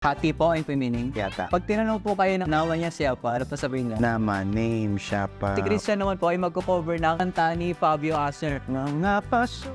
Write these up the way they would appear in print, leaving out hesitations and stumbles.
Hati po ang meaning. Yata. Pag tinanong po kayo ng nawa niya siya pa, ano pa sabihin niya? Nama, name, siya pa. Si Christian naman po ay magko-cover ng kanta ni Fabio Acer. Mga paso.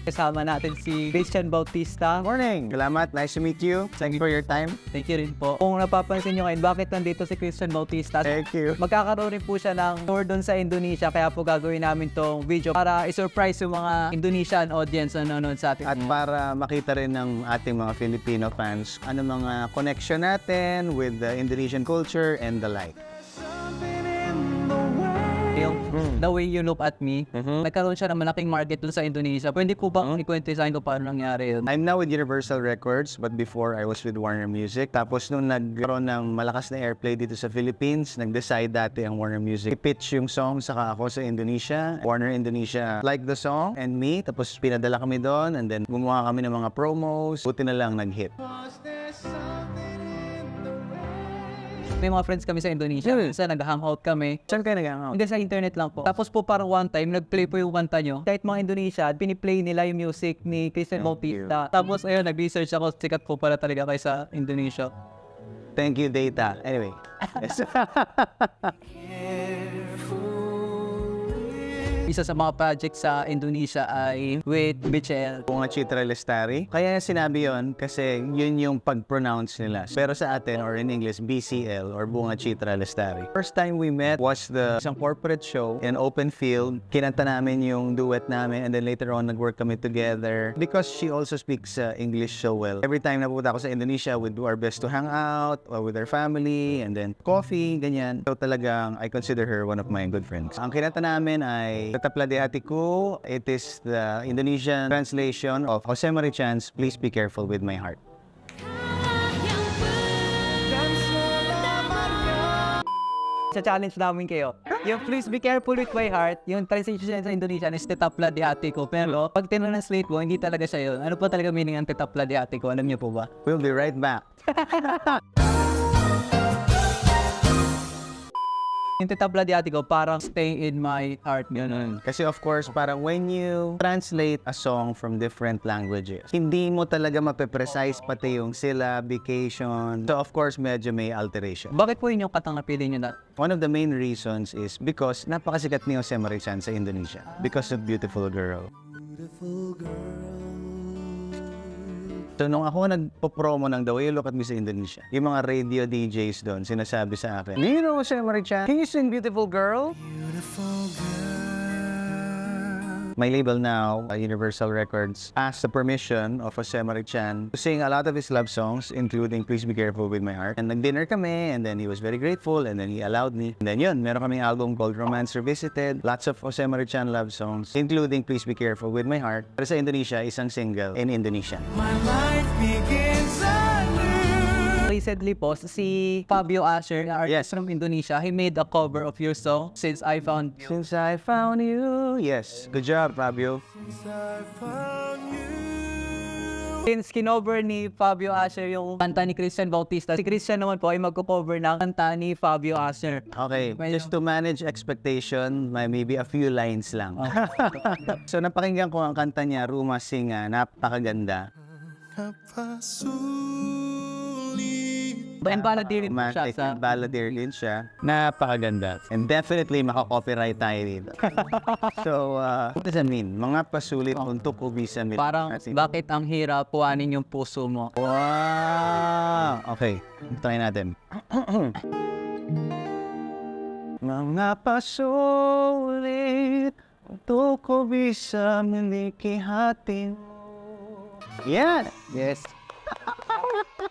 Kasama natin si Christian Bautista. Morning. Salamat. Nice to meet you. Thank you for your time. Thank you rin po. Kung napapansin nyo ngayon, bakit nandito si Christian Bautista? Thank you. Magkakaroon rin po siya ng tour doon sa Indonesia, kaya po gagawin namin tong video para i-surprise yung mga Indonesian audience na nanonood sa atin. At para makita rin ng ating mga Filipino fans ano mga connection natin with the Indonesian culture and the like. Yung The Way You Look at Me, nagkaroon siya ng malaking market dun sa Indonesia. Pwede po ba ikwento sa inyo paano nangyari yun? I'm now with Universal Records, but before I was with Warner Music. Tapos nung nagkaroon ng malakas na airplay dito sa Philippines, nag-decide dati ang Warner Music i-pitch yung song saka ako sa Indonesia. Warner Indonesia liked the song and me, tapos pinadala kami doon and then gumawa kami ng mga promos. Buti na lang nag-hit. May mga friends kami sa Indonesia. Isa nag-hangout kami. Saan kayo nag-hangout? Hindi, sa internet lang po. Tapos po parang one time, nag-play po yung kanta nyo. Kahit mga Indonesia, piniplay nila yung music ni Christian Bautista. Tapos ayun, nag-research ako. Sikat po pala talaga kayo sa Indonesia. Thank you, Data. Anyway. Isa sa mga projects sa Indonesia ay with Michelle. Bunga Chitra Lestari. Kaya sinabi yon kasi yun yung pag-pronounce nila. Pero sa atin, or in English, BCL or Bunga Chitra Lestari. First time we met was the isang corporate show in open field. Kinanta namin yung duet namin and then later on, nag-work kami together. Because she also speaks English so well. Every time na pupunta ako sa Indonesia, we do our best to hang out with our family and then coffee, ganyan. So talagang I consider her one of my good friends. Ang kinanta namin ay Tetaplah di Hatiku. It is the Indonesian translation of Jose Marichan's Please Be Careful With My Heart. Sa-challenge namin kayo. Yung Please Be Careful With My Heart, yung translation sa Indonesian is Tetaplah di Hatiku. Pero pag tinranslate mo, hindi talaga siya yun. Ano po talaga meaning ng Tetaplah di Hatiku? Alam niyo po ba? We'll be right back. Yung Tetaplah di Hatiku, parang stay in my heart. Ganun. Kasi of course, parang when you translate a song from different languages, hindi mo talaga mapeprecise pati yung syllabication. So of course, medyo may alteration. Bakit po yun yung katang napili nyo na? One of the main reasons is because napakasikat ni Jose Marichan sa Indonesia because of Beautiful Girl. So nung ako nagpo-promo ng The Way You Look at Me sa Indonesia, yung mga radio DJs doon sinasabi sa akin, you know Jose Marichan, can you sing Beautiful Girl? My label now, Universal Records, asked the permission of Jose Marichan to sing a lot of his love songs, including Please Be Careful With My Heart. And nag-dinner kami, and then he was very grateful, and then he allowed me. And then yun, meron kaming album called Romance Revisited, lots of Jose Marichan love songs, including Please Be Careful With My Heart. Pero sa Indonesia, isang single in Indonesian. My life begins anew. Recently po, si Fabio Acer, artist from Indonesia, he made a cover of your song, Since I Found You. Since I found you. Yes, good job, Fabio. Since I found you. Since kinover ni Fabio Acer yung kanta ni Christian Bautista, si Christian naman po ay magko-cover ng kanta ni Fabio Acer. Okay, just to manage expectation, may maybe a few lines lang. So napakinggan ko ang kanta niya, Ruma Singa, napakaganda. And balladeer din po siya Romantic sa... and balladeer din siya. Napakaganda. And definitely maka-copyright tayo dito. So, what does that mean? Mga pasulit untuk ubisa mil. Parang, bakit ang hirap puwanin yung puso mo? Wow! Okay, try natin. Mga pasulit untuk ubisa miliki hati mo. Yes! Yes!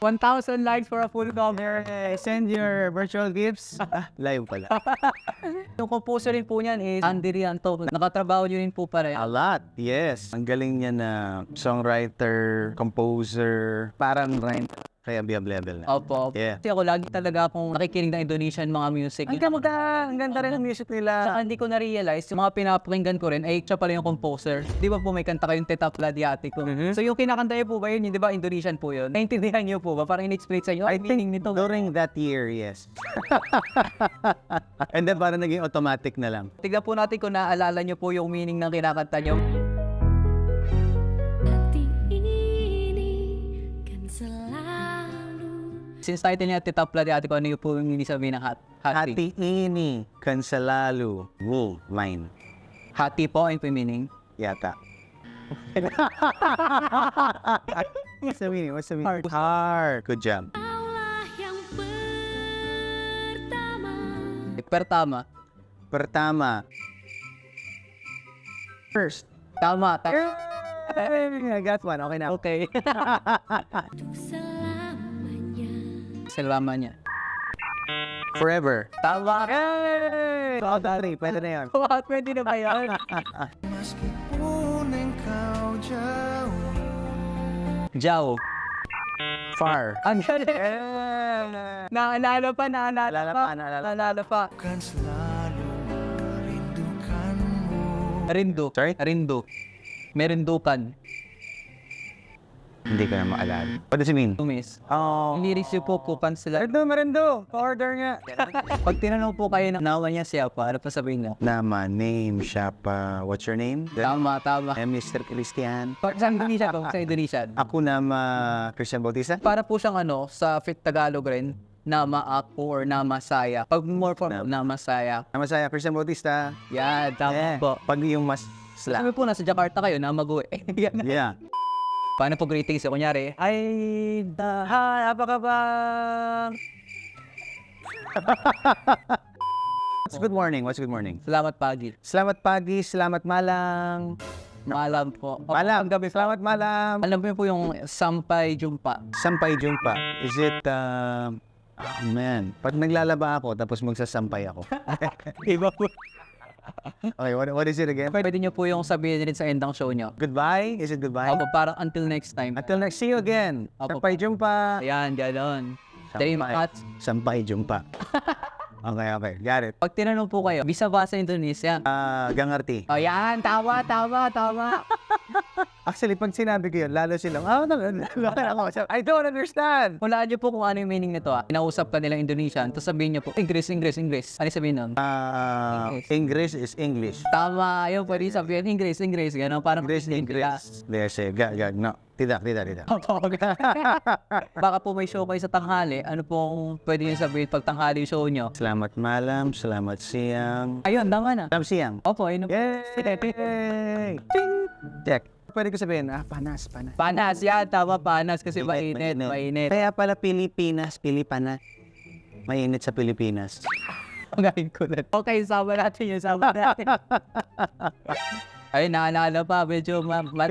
1,000 likes for a full cover. Hey, send your virtual gifts. Live pala. Yung composer rin po niyan is Andy Rianto. Nakatrabaho niyo rin po pareho. A lot, yes. Ang galing niya na songwriter, composer, parang rhyme. Kaya biyab level na. Opo. Yeah. Kasi ako lagi talaga akong nakikinig ng Indonesian mga music. Ang ganda rin ang music nila. Saka hindi ko na-realize, yung mga pinapakinggan ko rin, ay siya pala yung composer. Di ba po may kanta kayong Tetaplah di Hatiku? So yung kinakanta niyo po ba yun? Di ba Indonesian po yun? Naintindihan niyo po ba? Parang in-explain sa inyo, I meaning think nito. during that year, yes. And then parang naging automatic na lang. Tignan po natin kung naaalala niyo po yung meaning ng kinakanta niyo. Hati ini kan Since title niya Tetapla di Ate ko, ano yung po yung hindi sabihin ng hati? Hati ini kansalalu wool line. Hati po, ayun po yung meaning. Yata. What's the meaning? What's the meaning? Heart. Good job. Pertama. Pertama. First. Tama. I got one. Okay na. Okay. Selama niya. Forever. Tama. So, tari. Pwede na yun. What? Pwede na ba yan? Meskipun engkau jauh. Jao. Far. Ang galing. Naalala pa. Naalala pa. Kan selalu merindukanmu. Rindo. Sorry? Rindo. Merindukan. Hindi ko na maalala. What does it mean? Tumis. Oh. Liris yung po kupan sila. Merindo. Pa-order nga. Pag tinanong po kayo na nawa niya siya pa, ano pa sabihin niya? Nama, name, siya What's your name? Tama. I'm Mr. Christian. Pag sa Indonesia po, sa Indonesia. Ako nama Christian Bautista. Para po siyang sa Fit Tagalog rin, nama ako or nama saya. Pag more form, nama saya. Nama saya Christian Bautista. Yan, tama po. Pag yung mas Sabi po, nasa Jakarta kayo, nama go eh. Yan. Yeah. Paano po greetings? So, kunyari, ay, hi, apa kabar? What's good morning? What's good morning? Salamat pagi. Selamat pagi, selamat malam. Malam po. Malam, gabi, selamat malam. Alam mo po yung sampay jumpa. Sampay jumpa. Is it, oh man, pag naglalaba ako, tapos magsasampay ako. Iba po. Okay, what is it again? Pwede nyo po yung sabihin rin sa endang show nyo. Goodbye? Is it goodbye? Opo, parang until next time. Until next, see you again. Opo. Sampay jumpa. Ayan, gano'n. Day cut. Sampay jumpa. Okay, got it. Pag tinanong po kayo, bisa ba sa Indonesia? Gangarti. O yan, tama. Actually, pag sinabi ko yun, lalo silang, I don't understand. Hulaan nyo po kung ano yung meaning nito. Inausap ka nilang Indonesian, tapos sabihin nyo po, English. Ano sabihin nun? English is English. Tama, yun, pwede sabihin English. Gano'n, parang English. There's a, no. Tidak. Baka po may show kayo sa tanghali, ano pong pwede nyo sabihin pag tanghali yung show nyo? Selamat malam, selamat siang. Ayun, tama na. Selamat siang. Opo, ayun. Yay! Check. Pwede ko sabihin, panas. Panas yan, tama panas kasi mainit. Kaya pala Pilipinas. Mainit sa Pilipinas. Magaling ko na. Okay, sama natin. Ay, naalala pa, medyo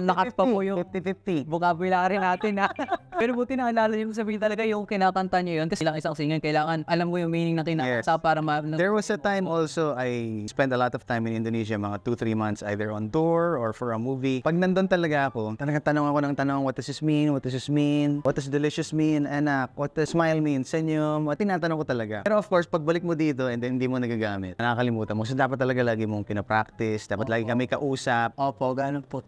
nakat pa po yung 50-50. vocabulary natin ha. Pero buti naalala yung sabihin talaga yung kinakanta nyo yun. Kasi lang isang singer, kailangan alam mo yung meaning na kinakanta para There was a time also, I spent a lot of time in Indonesia, mga 2-3 months either on tour or for a movie. Pag nandun talaga ako, talagang tanong ako ng tanong, what does this mean? What does delicious mean? Anak, what does smile mean? Senyum? Tinatanong ko talaga. Pero of course, pagbalik mo dito and then hindi mo nagagamit, nakakalimutan mo. So dapat talaga lagi mong pinapractice, dapat lagi kami kausap. Opo, ganun po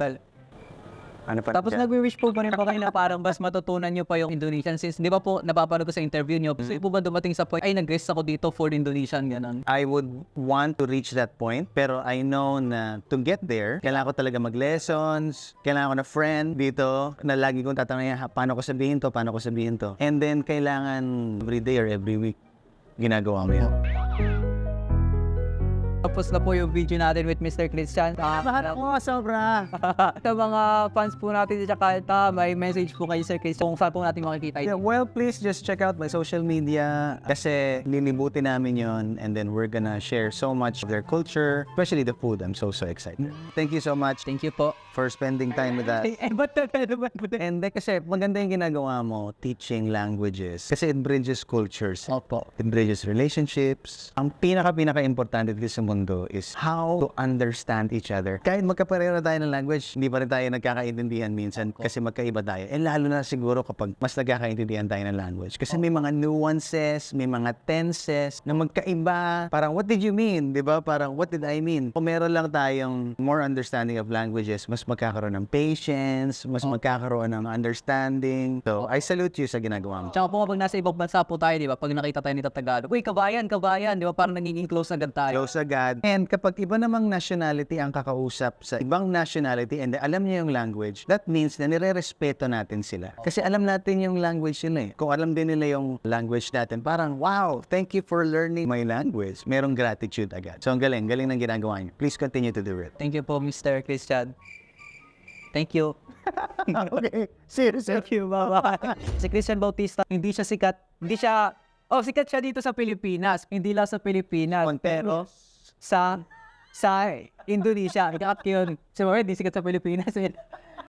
Ano pa? Tapos nagwi-wish po pa rin po kayo na parang mas matutunan nyo pa yung Indonesian since di ba po napapanood ko sa interview nyo. So po ba dumating sa point, ay nag-guest ako dito for Indonesian, ganun. I would want to reach that point, pero I know na to get there, kailangan ko talaga mag-lessons, kailangan ko na friend dito na lagi kong tatanungin, paano ko sabihin to? And then, kailangan every day or every week, ginagawa mo yun. Tapos na po yung video natin with Mr. Christian. Mahal ko, sobra. Sa mga fans po natin sa Jakarta, may message po kay Sir Christian kung saan po natin makikita Yeah, ito. well, please just check out my social media kasi lilibutin namin yon and then we're gonna share so much of their culture, especially the food. I'm so excited. Thank you so much Thank you po. for spending time with us. Ba't And kasi maganda yung ginagawa mo, teaching languages. Kasi it bridges cultures. Opo. It bridges relationships. Ang pinaka-importante dito sa mundo is how to understand each other. Kahit magkapareho na tayo ng language, hindi pa rin tayo nagkakaintindihan minsan kasi magkaiba tayo. Eh lalo na siguro kapag mas nagkakaintindihan tayo ng language. Kasi may mga nuances, may mga tenses na magkaiba. Parang, what did you mean? Diba? Parang, what did I mean? Kung meron lang tayong more understanding of languages, mas magkakaroon ng patience, mas magkakaroon ng understanding. So, I salute you sa ginagawa mo. Tsaka po kapag nasa ibang bansa po tayo, di ba? Pag nakita tayo nito Tagalog, uy, kabayan, di ba? Parang nagiging close agad tayo. Close agad. agad. And kapag iba namang nationality ang kakausap sa ibang nationality and alam niya yung language, that means na nire-respeto natin sila. Kasi alam natin yung language nila eh. Kung alam din nila yung language natin, parang, wow, thank you for learning my language. Merong gratitude agad. So, ang galing ng ginagawa niyo. Please continue to do it. Thank you po, Mr. Christian. Thank you. Okay, seriously. Thank you, bye-bye. Si Christian Bautista, hindi siya sikat. Sikat siya dito sa Pilipinas. Hindi lang sa Pilipinas, pero sa Indonesia. Kakat yun. Siguro, hindi sikat sa Pilipinas.